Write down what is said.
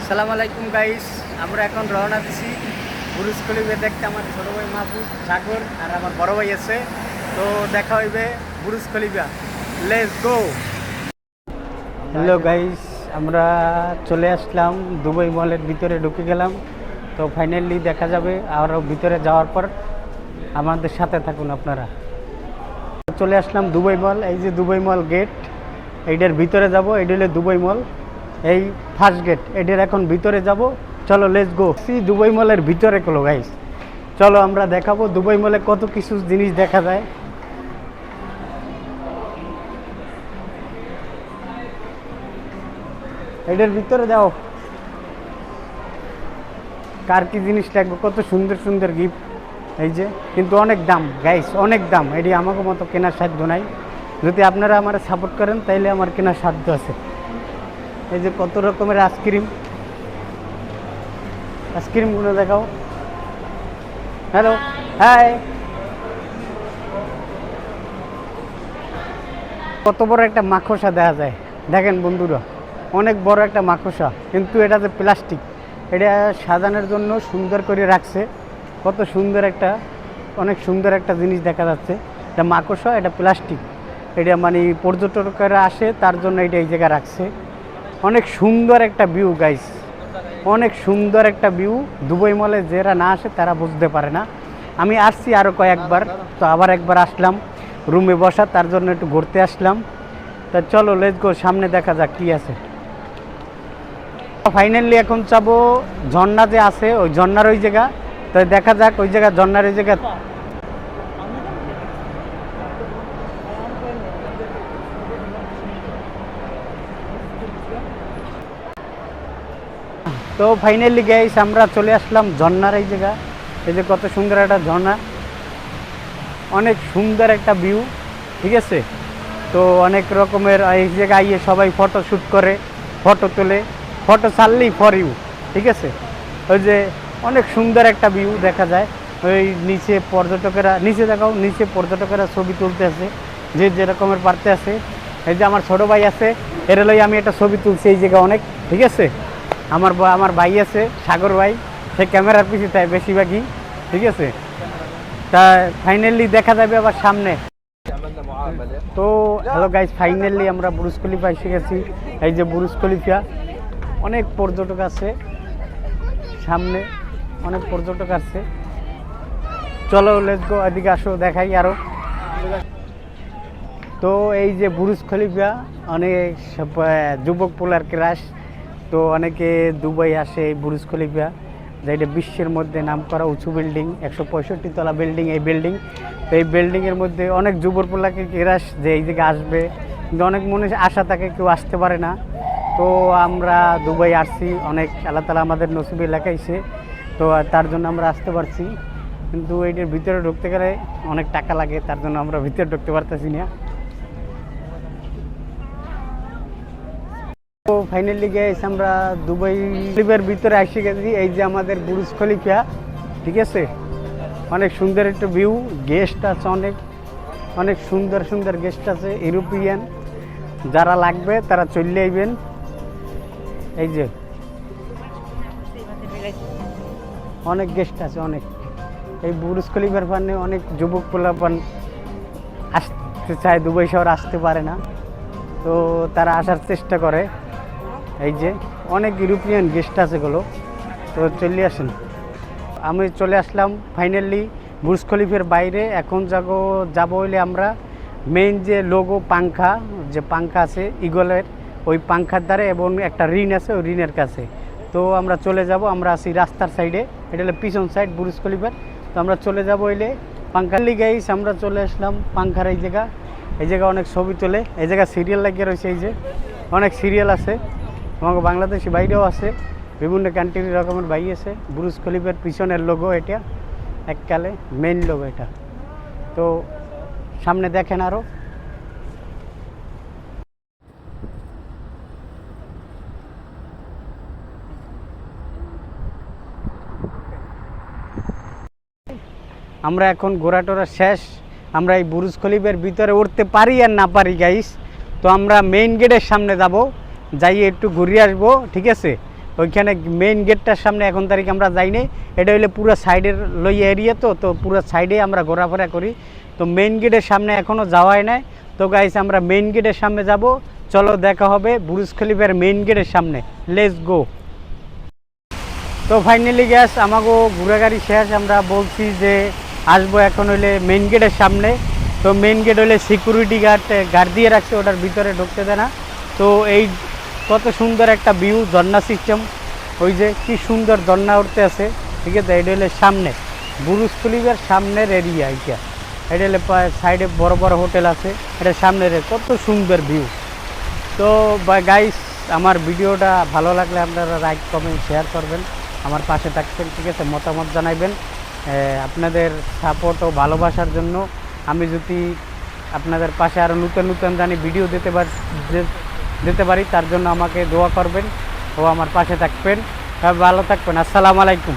আসসালামু আলাইকুম গাইস, আমরা এখন রওনা দিছি বুরুজ খলিফা দেখতে। আমার ছোটো ভাই মাহবুব সাগর আর আমার বড় ভাই আছে, তো দেখা হইবে Burj Khalifa. Let's go. Hello guys, আমরা চলে আসলাম দুবাই মলের ভিতরে ঢুকে গেলাম। তো ফাইনালি দেখা যাবে, আরও ভিতরে যাওয়ার পর আমাদের সাথে থাকুন আপনারা। চলে আসলাম দুবাই মল। এই যে দুবাই মল গেট, এইটার ভিতরে যাব। এইটা হলো দুবাই মল, এই ফার্স্ট গেট। এটার এখন ভিতরে যাব, চলো লেটস গো। দুবাই মলের ভিতরে কলো গাইস, চলো আমরা দেখাবো দুবাই মলে কত কিছু জিনিস দেখা যায়। এটার ভিতরে যাও, কার কি জিনিস লাগবে, কত সুন্দর সুন্দর গিফট। এই যে কিন্তু অনেক দাম গাইস, অনেক দাম। এটি আমাকে মতো কেনার সাধ্য নাই। যদি আপনারা আমার সাপোর্ট করেন তাইলে আমার কেনার সাধ্য আছে। এই যে কত রকমের আইসক্রিম, আইসক্রিমগুলো দেখাও। Hello, hi. কত বড় একটা মাকড়সা দেখা যায়, দেখেন বন্ধুরা, অনেক বড় একটা মাকড়সা, কিন্তু এটা যে প্লাস্টিক। এটা সাজানোর জন্য সুন্দর করে রাখছে। কত সুন্দর একটা, অনেক সুন্দর একটা জিনিস দেখা যাচ্ছে। এটা মাকড়সা, এটা প্লাস্টিক। এটা মানে পর্যটকেরা আসে তার জন্য এটা এই জায়গায় রাখছে। অনেক সুন্দর একটা ভিউ গাইস, অনেক সুন্দর একটা ভিউ। দুবাই মলে যারা না আসে তারা বুঝতে পারে না। আমি আসছি আরও কয়েকবার, তো আবার একবার আসলাম রুমে বসা, তার জন্য একটু ঘুরতে আসলাম। তা চলো লেটস গো, সামনে দেখা যাক কী আছে। ফাইনালি এখন যাবো ঝর্ণা যে আছে, ওই ঝর্ণার ওই জায়গা। তো দেখা যাক ওই জায়গা, ঝর্ণার ওই জায়গা। তো ফাইনালি গাইস আমরা চলে আসলাম ঝর্ণার এই জায়গা। এই যে কত সুন্দর একটা ঝর্ণা, অনেক সুন্দর একটা ভিউ, ঠিক আছে। তো অনেক রকমের এই জায়গায় আইয়ে সবাই ফটো শ্যুট করে, ফটো তোলে, ফটো ছাড়লেই ফর ইউ, ঠিক আছে। ওই যে অনেক সুন্দর একটা ভিউ দেখা যায়। ওই নিচে পর্যটকেরা, নিচে দেখাও, নিচে পর্যটকেরা ছবি তুলতে আছে, যে যেরকমের পারতে আছে। এই যে আমার ছোটো ভাই আছে, এর লই আমি একটা ছবি তুলছি এই জায়গা অনেক, ঠিক আছে। আমার ভাই আছে সাগর ভাই, সে ক্যামেরার পিছিয়ে তাই বেশিরভাগই, ঠিক আছে। তা ফাইনালি দেখা যাবে আবার সামনে। তো হ্যালো গাইজ, ফাইনালি আমরা বুরুজ খলিফা এসে গেছি। এই যে বুরুজ খলিফা, অনেক পর্যটক আছে সামনে, অনেক পর্যটক আছে। চলো লেটস গো, এদিকে আসো দেখাই আরো। তো এই যে বুরুজ খলিফা, অনেক যুবক পোলার ক্রাশ। তো অনেকে দুবাই আসে এই বুরুজ খলিফা, যেটা বিশ্বের মধ্যে নাম করা উঁচু বিল্ডিং, 165 তলা বিল্ডিং এই বিল্ডিং। তো এই বিল্ডিংয়ের মধ্যে অনেক যুবক পোলাকে ক্রাশ যে এই দিকে আসবে, কিন্তু অনেক মনে আশা থাকে, কেউ আসতে পারে না। তো আমরা দুবাই আসছি, অনেক আল্লাহ তাআলা আমাদের নসিবে লেখাইছে, তো তার জন্য আমরা আসতে পারছি। কিন্তু এইটার ভিতরে ঢুকতে গেলে অনেক টাকা লাগে, তার জন্য আমরা ভিতরে ঢুকতে পারতেছি না। তো ফাইনালি গেছি আমরা দুবাই খলিফার ভিতরে এসে গেছি। এই যে আমাদের বুরুজ খলিফা, ঠিক আছে। অনেক সুন্দর একটা ভিউ, গেস্ট আছে অনেক, অনেক সুন্দর সুন্দর গেস্ট আছে ইউরোপিয়ান। যারা লাগবে তারা চলে আইবেন। এই যে অনেক গেস্ট আছে অনেক। এই বুরুজ খলিফার পানে অনেক যুবক পোলাপান আসতে চায়, দুবাই শহর আসতে পারে না, তো তারা আসার চেষ্টা করে। এই যে অনেক ইউরোপিয়ান গেস্ট আছে গুলো, তো চলে আসেন। আমি চলে আসলাম ফাইনালি বুরুজ খলিফার বাইরে। এখন যাব হইলে আমরা মেইন যে লোগো পাংখা, যে পাংখা আছে ইগলের, ওই পাংখার দ্বারে, এবং একটা ঋণ আছে ওই ঋণের কাছে। তো আমরা চলে যাব, আমরা আছি রাস্তার সাইডে, এটা হলো পিছন সাইড বুরুজ খলিফার। তো আমরা চলে যাব হইলে পাংখার গাইস, আমরা চলে আসলাম পাংখার এই জায়গা। এই জায়গা অনেক ছবি তোলে, এই জায়গা সিরিয়াল লাগিয়ে রয়েছে। এই যে অনেক সিরিয়াল আছে, আমাকে বাংলাদেশি বাইরেও আছে, বিভিন্ন কান্ট্রির রকমের ভাই আছে। বুরুজ খলিফার পিছনের লোগো এটা, এককালে মেইন লোগো এটা। তো সামনে দেখেন আরও। আমরা এখন ঘোরাটোরা শেষ, আমরা এই বুরুজ খলিফার ভিতরে উঠতে পারি আর না পারি গাইস। তো আমরা মেইন গেটের সামনে যাব, যাই একটু ঘুরিয়ে আসবো, ঠিক আছে। ওইখানে মেইন গেটটার সামনে এখন তারিখ আমরা যাইনি। এটা হইলে পুরো সাইডের লইয়া এরিয়া, তো পুরো সাইডে আমরা ঘোরাফেরা করি। তো মেইন গেটের সামনে এখনও যাওয়াই নাই। তো গাইস আমরা মেইন গেটের সামনে যাব, চলো দেখা হবে বুরুজ খলিফার মেইন গেটের সামনে। Let's go. তো ফাইনালি গ্যাস আমাকে ঘোরাগাড়ি শেষ, আমরা বলছি যে আসবো এখন হইলে মেইন গেটের সামনে। তো মেইন গেট হইলে সিকিউরিটি গার্ড দিয়ে রাখছে, ওটার ভিতরে ঢুকতে দেয় না। তো এই কত সুন্দর একটা ভিউ, ঝর্ণা সিস্টেম, ওই যে কি সুন্দর ঝর্ণা উঠতে আছে, ঠিক আছে। এটা হলে সামনে বুরুজ খলিফার সামনের এরিয়া, এটা হলে সাইডে বড় বড় হোটেল আছে, এটা সামনের কত সুন্দর ভিউ। তো গাইস আমার ভিডিওটা ভালো লাগলে আপনারা লাইক কমেন্ট শেয়ার করবেন, আমার পাশে থাকবেন, ঠিক আছে, মতামত জানাইবেন। আপনাদের সাপোর্ট ও ভালোবাসার জন্য আমি যদি আপনাদের পাশে আরও নতুন নতুন জানি ভিডিও দিতে পারি, তার জন্য আমাকে দোয়া করবেন ও আমার পাশে থাকবেন। ভালো থাকবেন। আসসালামু আলাইকুম।